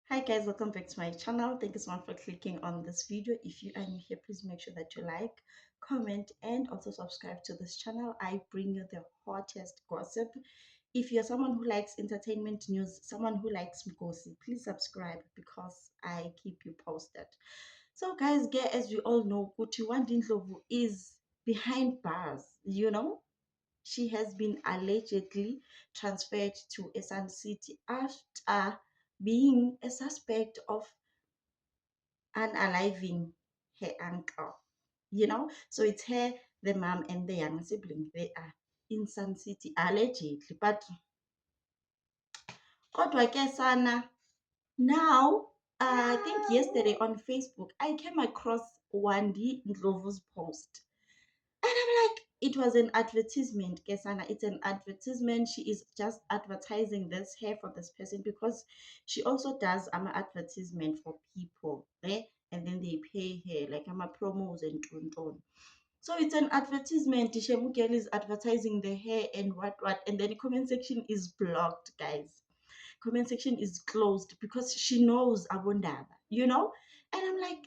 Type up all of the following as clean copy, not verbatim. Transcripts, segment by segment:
Hi guys, welcome back to my channel. Thank you so much for clicking on this video. If you are new here, please make sure that you like, comment, and also subscribe to this channel. I bring you the hottest gossip. If you're someone who likes entertainment news, someone who likes gossip, please subscribe because I keep you posted. So guys, as we all know, Kuti Wandindlovu is behind bars, She has been allegedly transferred to a Sun City after being a suspect of unaliving her uncle. So it's her, the mom, and the younger sibling. They are in Sun City allegedly. But kodwa ke sana, now I think yesterday on Facebook I came across Wandi Ndlovu's post. And I'm like, it was an advertisement, Kesana. It's an advertisement. She is just advertising this hair for this person because she also does advertisement for people, eh? And then they pay her like promos and ton. So it's an advertisement. Shemukeli is advertising the hair and what, and then the comment section is blocked, guys. Comment section is closed because she knows Abundaba. And I'm like,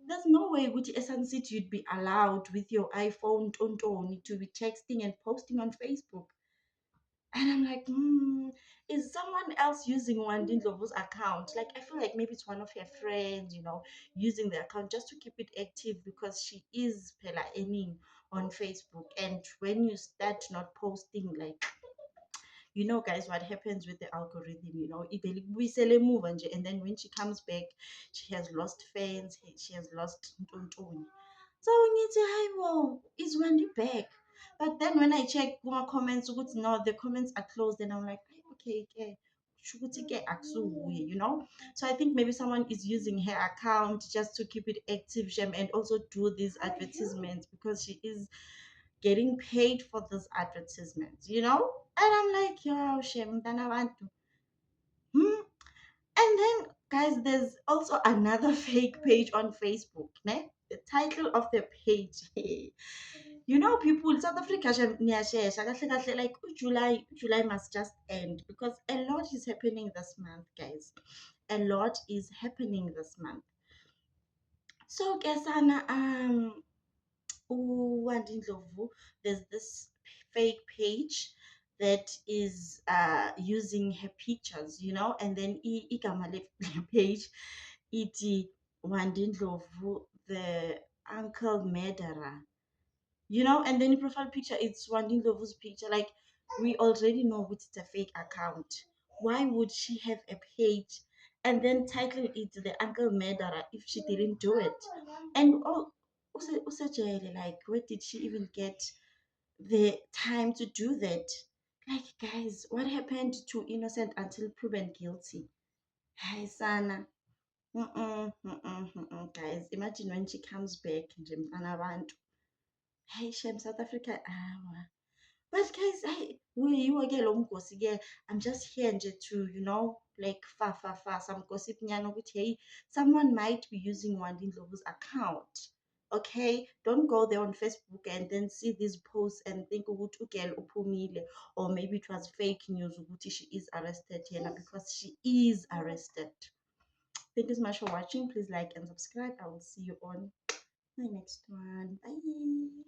there's no way with SNCT you'd be allowed with your iPhone tonton to be texting and posting on Facebook. And I'm like, is someone else using Wandin Lovo's account? Like, I feel like maybe it's one of her friends, using the account just to keep it active because she is Pela Ening on Facebook. And when you start not posting, like, guys, what happens with the algorithm, we sell a move and then when she comes back, she has lost fans, she has lost Ntontoni. So ngithi hayibo, is Wendy back? But then when I check more comments, no, the comments are closed, and I'm like, okay, okay. So I think maybe someone is using her account just to keep it active, Shem, and also do these advertisements because she is getting paid for these advertisements. And I'm like, yo, Shem, Danavantu. And then, guys, there's also another fake page on Facebook. Ne? The title of the page. People, South Africa, like July must just end because a lot is happening this month, guys. A lot is happening this month. So, Kesana, Wandindlovu, there's this fake page that is using her pictures, and then igama le page iti Wandindlovu, the uncle murderer, and then the profile picture it's Wandindlovu's picture. Like, we already know it's a fake account. Why would she have a page and then title it the uncle murderer if she didn't do it? And usajele, like, where did she even get the time to do that? Like, guys, what happened to innocent until proven guilty? Hi, Sana. Guys, imagine when she comes back nje mntana abantu. Hey, Shem, South Africa. But guys, I'm just here nje to, like, some gossip nyana ukuthi hey, someone might be using Wandindlovu's account. Okay, don't go there on Facebook and then see these posts and think ukuthi ugirl uphumile, or maybe it was fake news ukuthi she is arrested here because she is arrested. Thank you so much for watching. Please like and subscribe. I will see you on my next one. Bye.